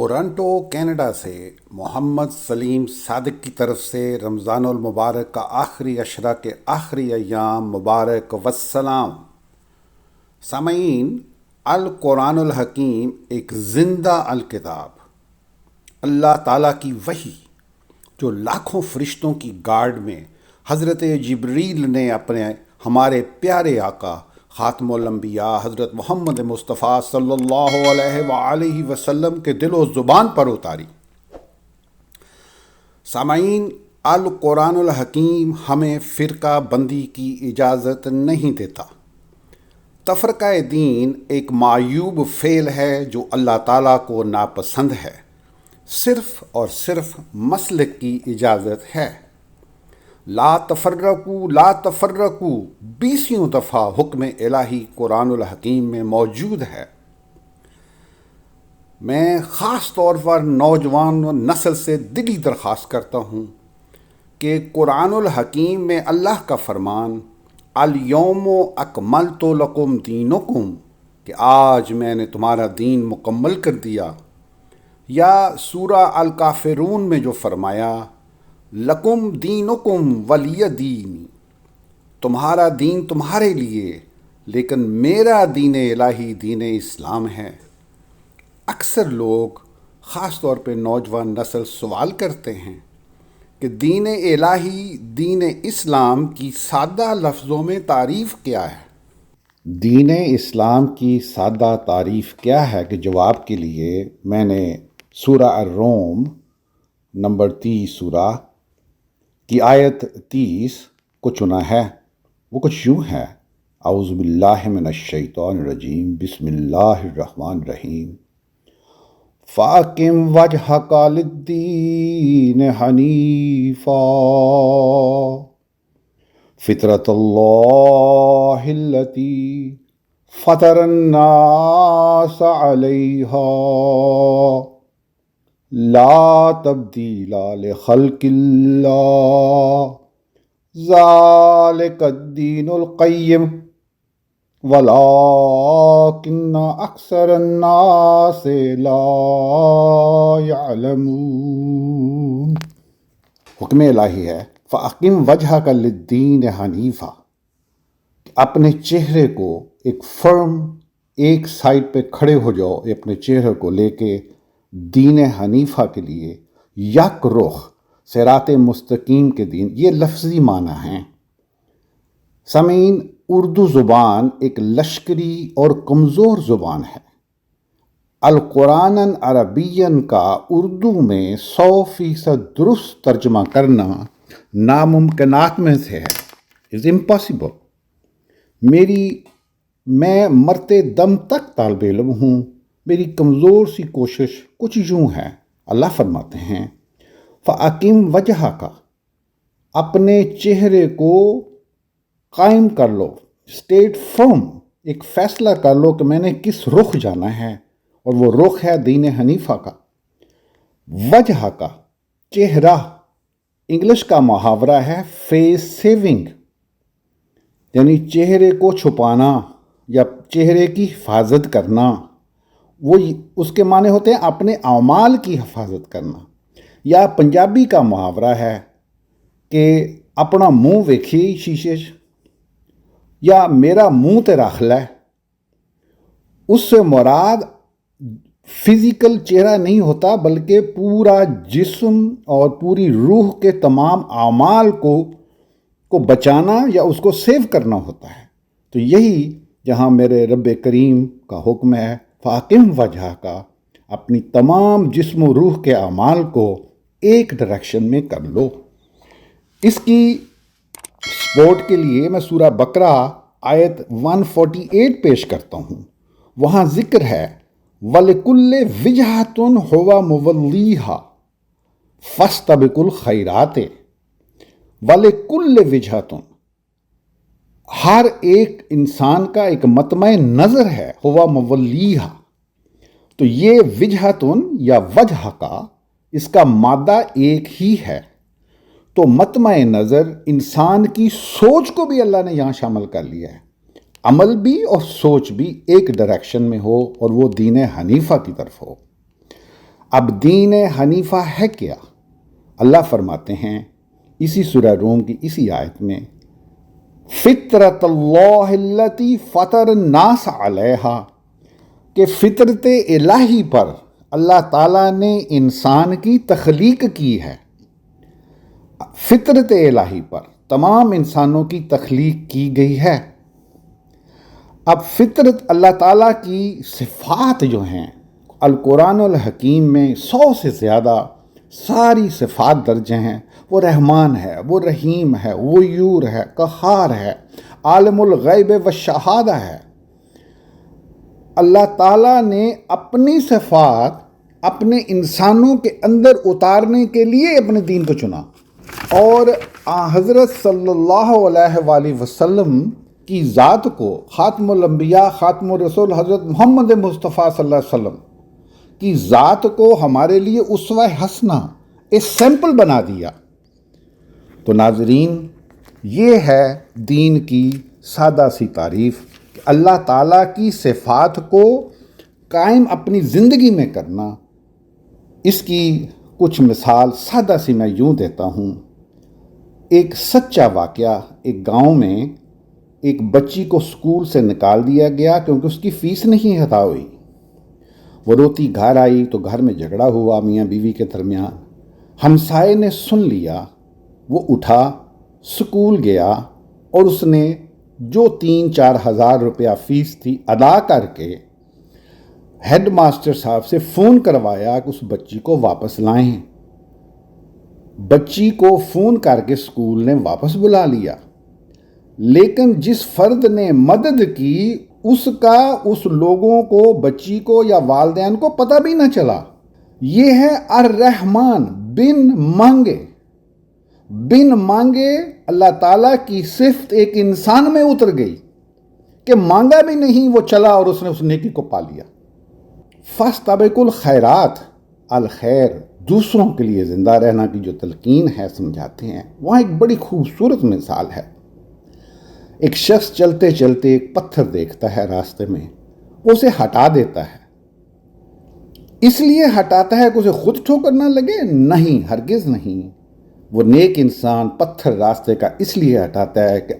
Toronto Canada سے محمد سلیم صادق کی طرف سے رمضان المبارک کا آخری عشرہ کے آخری ایام مبارک والسلام۔ سامعین، القرآن الحکیم ایک زندہ الکتاب، اللہ تعالیٰ کی وحی جو لاکھوں فرشتوں کی گارڈ میں حضرت جبریل نے اپنے ہمارے پیارے آقا خاتم الانبیاء حضرت محمد مصطفیٰ صلی اللہ علیہ وآلہ وسلم کے دل و زبان پر اتاری۔ سامعین، القرآن الحکیم ہمیں فرقہ بندی کی اجازت نہیں دیتا۔ تفرقہ دین ایک معیوب فعل ہے جو اللہ تعالیٰ کو ناپسند ہے۔ صرف اور صرف مسلک کی اجازت ہے۔ لا تفرقو 20 دفعہ حکم الہی قرآن الحکیم میں موجود ہے۔ میں خاص طور پر نوجوان نسل سے دلی درخواست کرتا ہوں کہ قرآن الحکیم میں اللہ کا فرمان الیوم اکملت لکم دینکم کہ آج میں نے تمہارا دین مکمل کر دیا، یا سورہ الکافرون میں جو فرمایا لکم دینکم ولی دین، تمہارا دین تمہارے لیے لیکن میرا دین الہی دین اسلام ہے۔ اکثر لوگ خاص طور پہ نوجوان نسل سوال کرتے ہیں کہ دین الہی دین اسلام کی سادہ لفظوں میں تعریف کیا ہے؟ دین اسلام کی سادہ تعریف کیا ہے کہ جواب کے لیے میں نے سورہ الروم نمبر 30 سورہ کی آیت 30 کو چنا ہے۔ وہ کچھ یوں ہے: اعوذ باللہ من الشیطان الرجیم، بسم اللہ الرحمن الرحیم، فَأَقِمْ وَجْهَكَ لِلدِّينِ حَنِيفًا فِطْرَتَ اللَّهِ الَّتِي فَطَرَ النَّاسَ عَلَيْهَا لا تبدیل لخلق اللہ ذالک الدین القیم ولکن اکثر الناس لا یعلمون۔ حکم الہی ہے فَأَقِمْ وَجْهَكَ لِلدِّينِ حَنِيفًا، اپنے چہرے کو ایک فرم ایک سائڈ پہ کھڑے ہو جاؤ، اپنے چہرے کو لے کے دین حنیفہ کے لیے، یک رخ صراط مستقیم کے دین، یہ لفظی معنی ہیں۔ سامعین، اردو زبان ایک لشکری اور کمزور زبان ہے۔ القرآن عربین کا اردو میں 100% درست ترجمہ کرنا ناممکنات میں سے ہے۔ Is impossible. میں مرتے دم تک طالب علم ہوں، میری کمزور سی کوشش کچھ یوں ہے۔ اللہ فرماتے ہیں فَأَقِمْ وَجْهَكَ، اپنے چہرے کو قائم کر لو، اسٹیٹ فرم، ایک فیصلہ کر لو کہ میں نے کس رخ جانا ہے، اور وہ رخ ہے دین حنیفہ کا۔ وجہ کا چہرہ، انگلش کا محاورہ ہے فیس سیونگ، یعنی چہرے کو چھپانا یا چہرے کی حفاظت کرنا۔ وہ اس کے معنی ہوتے ہیں اپنے اعمال کی حفاظت کرنا۔ یا پنجابی کا محاورہ ہے کہ اپنا منہ ویکھی شیشے چ، یا میرا منہ تے رکھ لے۔ اس سے مراد فزیکل چہرہ نہیں ہوتا، بلکہ پورا جسم اور پوری روح کے تمام اعمال کو بچانا یا اس کو سیو کرنا ہوتا ہے۔ تو یہی جہاں میرے رب کریم کا حکم ہے فَأَقِمْ وَجْهَكَ، اپنی تمام جسم و روح کے اعمال کو ایک ڈائریکشن میں کر لو۔ اس کی سپورٹ کے لیے میں سورہ بقرہ آیت 148 پیش کرتا ہوں۔ وہاں ذکر ہے وَلِكُلِّ وِجْهَةٌ هُوَ مُوَلِّيهَا فَاسْتَبِقُوا الْخَيْرَاتِ۔ وَلِكُلِّ وِجْهَةٌ، ہر ایک انسان کا ایک مطمع نظر ہے، ہوا مولیہا۔ تو یہ وجہتن یا وجہ کا اس کا مادہ ایک ہی ہے۔ تو مطمع نظر انسان کی سوچ کو بھی اللہ نے یہاں شامل کر لیا ہے، عمل بھی اور سوچ بھی ایک ڈائریکشن میں ہو، اور وہ دین حنیفہ کی طرف ہو۔ اب دین حنیفہ ہے کیا؟ اللہ فرماتے ہیں اسی سورہ روم کی اسی آیت میں، فطرت اللہ التی فطر الناس علیہا، کہ فطرت الہی پر اللہ تعالیٰ نے انسان کی تخلیق کی ہے۔ فطرت الہی پر تمام انسانوں کی تخلیق کی گئی ہے۔ اب فطرت اللہ تعالیٰ کی صفات جو ہیں القرآن الحکیم میں 100 سے زیادہ ساری صفات درج ہیں۔ وہ رحمان ہے، وہ رحیم ہے، غیور ہے، قہار ہے، عالم الغیب والشہادہ ہے۔ اللہ تعالیٰ نے اپنی صفات اپنے انسانوں کے اندر اتارنے کے لیے اپنے دین کو چنا، اور حضرت صلی اللہ علیہ وآلہ وسلم کی ذات کو، خاتم الانبیاء خاتم الرسول حضرت محمد مصطفیٰ صلی اللہ علیہ وسلم کی ذات کو ہمارے لیے اسوہ حسنہ، ایک سیمپل بنا دیا۔ تو ناظرین، یہ ہے دین کی سادہ سی تعریف کہ اللہ تعالیٰ کی صفات کو قائم اپنی زندگی میں کرنا۔ اس کی کچھ مثال سادہ سی میں یوں دیتا ہوں۔ ایک سچا واقعہ، ایک گاؤں میں ایک بچی کو اسکول سے نکال دیا گیا کیونکہ اس کی فیس نہیں ادا ہوئی۔ وہ روتی گھر آئی تو گھر میں جھگڑا ہوا میاں بیوی کے درمیان۔ ہمسائے نے سن لیا، وہ اٹھا، اسکول گیا اور اس نے جو 3-4 ہزار روپیہ فیس تھی ادا کر کے ہیڈ ماسٹر صاحب سے فون کروایا کہ اس بچی کو واپس لائیں۔ بچی کو فون کر کے اسکول نے واپس بلا لیا، لیکن جس فرد نے مدد کی اس کا اس لوگوں کو، بچی کو یا والدین کو پتہ بھی نہ چلا۔ یہ ہے الرحمن، بن مانگے اللہ تعالیٰ کی صفت ایک انسان میں اتر گئی کہ مانگا بھی نہیں، وہ چلا اور اس نے اس نیکی کو پا لیا۔ فاستبقوا الخیرات، الخیر، دوسروں کے لیے زندہ رہنا کی جو تلقین ہے سمجھاتے ہیں، وہاں ایک بڑی خوبصورت مثال ہے۔ ایک شخص چلتے چلتے ایک پتھر دیکھتا ہے راستے میں، وہ اسے ہٹا دیتا ہے۔ اس لیے ہٹاتا ہے کہ اسے خود ٹھوکر نہ لگے؟ نہیں، ہرگز نہیں۔ وہ نیک انسان پتھر راستے کا اس لیے ہٹاتا ہے کہ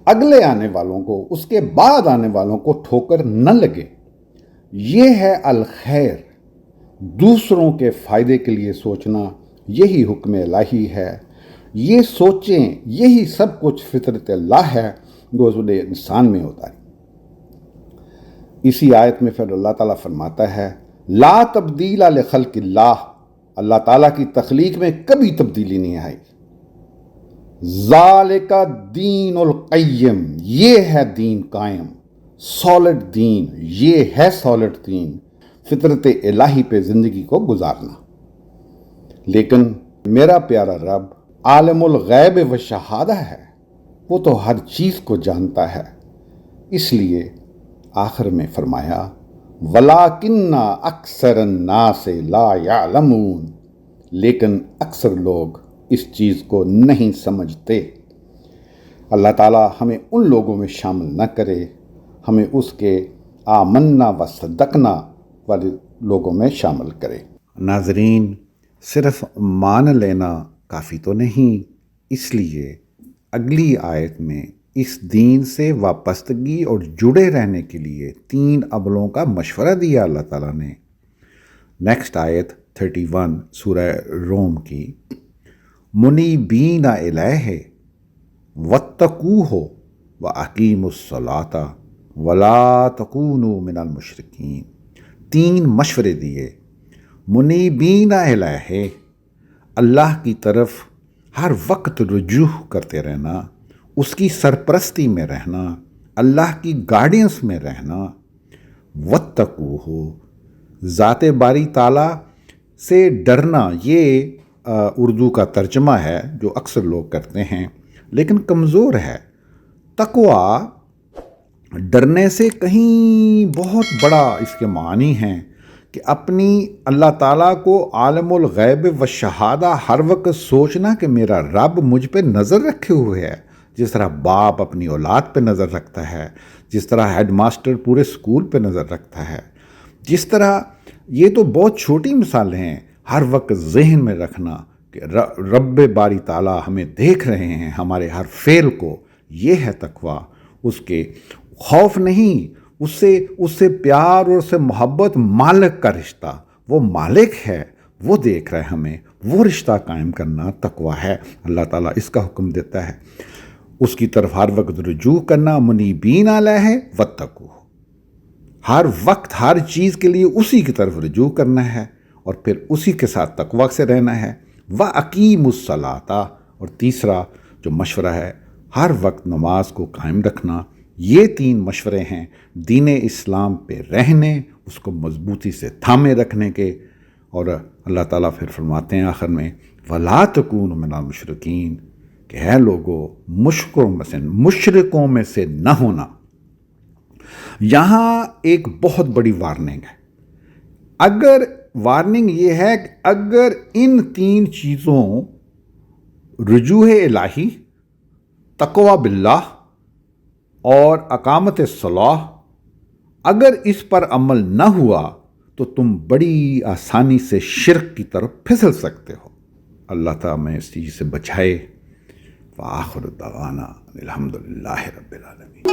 اگلے آنے والوں کو، اس کے بعد آنے والوں کو ٹھوکر نہ لگے۔ یہ ہے الخیر، دوسروں کے فائدے کے لیے سوچنا، یہی حکم الہی ہے۔ یہ سوچیں، یہی سب کچھ فطرت اللہ ہے جو اس نے انسان میں اتاری۔ اسی آیت میں پھر اللہ تعالیٰ فرماتا ہے، لا تبدیل لخلق اللہ، اللہ تعالیٰ کی تخلیق میں کبھی تبدیلی نہیں آئی۔ ذالک دین القیم، یہ ہے دین قائم، سالڈ دین، یہ ہے سالڈ دین، فطرت الہی پہ زندگی کو گزارنا۔ لیکن میرا پیارا رب عالم الغیب و شہادہ ہے، وہ تو ہر چیز کو جانتا ہے۔ اس لیے آخر میں فرمایا، وَلَٰكِنَّ أَكْثَرَ النَّاسِ لَا يَعْلَمُونَ، لیکن اکثر لوگ اس چیز کو نہیں سمجھتے۔ اللہ تعالیٰ ہمیں ان لوگوں میں شامل نہ کرے، ہمیں اس کے آمنا و صدقنا والے لوگوں میں شامل کرے۔ ناظرین، صرف مان لینا کافی تو نہیں، اس لیے اگلی آیت میں اس دین سے وابستگی اور جڑے رہنے کے لیے 3 عملوں کا مشورہ دیا اللہ تعالیٰ نے۔ نیکسٹ آیت 31 سورہ روم کی، منیبین الیہ واتقوہ واقیموا الصلاۃ ولا تکونوا من المشرکین۔ 3 مشورے دیے۔ منیبین الیہ، اللہ کی طرف ہر وقت رجوع کرتے رہنا، اس کی سرپرستی میں رہنا، اللہ کی گائیڈنس میں رہنا۔ واتقوہ، ذات باری تعالیٰ سے ڈرنا، یہ اردو کا ترجمہ ہے جو اکثر لوگ کرتے ہیں لیکن کمزور ہے۔ تقوی ڈرنے سے کہیں بہت بڑا اس کے معنی ہیں کہ اپنی اللہ تعالیٰ کو عالم الغیب و شہادہ ہر وقت سوچنا کہ میرا رب مجھ پہ نظر رکھے ہوئے ہے، جس طرح باپ اپنی اولاد پہ نظر رکھتا ہے، جس طرح ہیڈ ماسٹر پورے اسکول پہ نظر رکھتا ہے، جس طرح یہ تو بہت چھوٹی مثالیں ہیں، ہر وقت ذہن میں رکھنا کہ رب باری تعالیٰ ہمیں دیکھ رہے ہیں، ہمارے ہر فعل کو. یہ ہے تقویٰ. اس کے خوف نہیں، اس سے پیار اور اس سے محبت. مالک کا رشتہ، وہ مالک ہے، وہ دیکھ رہا ہے ہمیں، وہ رشتہ قائم کرنا تقویٰ ہے. اللہ تعالیٰ اس کا حکم دیتا ہے. اس کی طرف ہر وقت رجوع کرنا. منیبین علیہ واتقوہ، ہر وقت ہر چیز کے لیے اسی کی طرف رجوع کرنا ہے اور پھر اسی کے ساتھ تقویٰ سے رہنا ہے. وَأَقِیمُوا الصَّلَاةَ، اور تیسرا جو مشورہ ہے، ہر وقت نماز کو قائم رکھنا. یہ 3 مشورے ہیں دین اسلام پہ رہنے، اس کو مضبوطی سے تھامے رکھنے کے. اور اللہ تعالیٰ پھر فرماتے ہیں آخر میں وَلَا تَکُونُوا مِنَ الْمُشْرِکِینَ، کہ ہے لوگوں مشرکوں میں سے نہ ہونا. یہاں ایک بہت بڑی وارننگ ہے. وارننگ یہ ہے کہ اگر ان 3 چیزوں رجوع الہی، تقوی باللہ اور اقامت الصلاۃ، اگر اس پر عمل نہ ہوا تو تم بڑی آسانی سے شرک کی طرف پھسل سکتے ہو. اللہ تعالیٰ میں اس چیز سے بچائے. وآخر دعوانا الحمدللہ رب العالمین.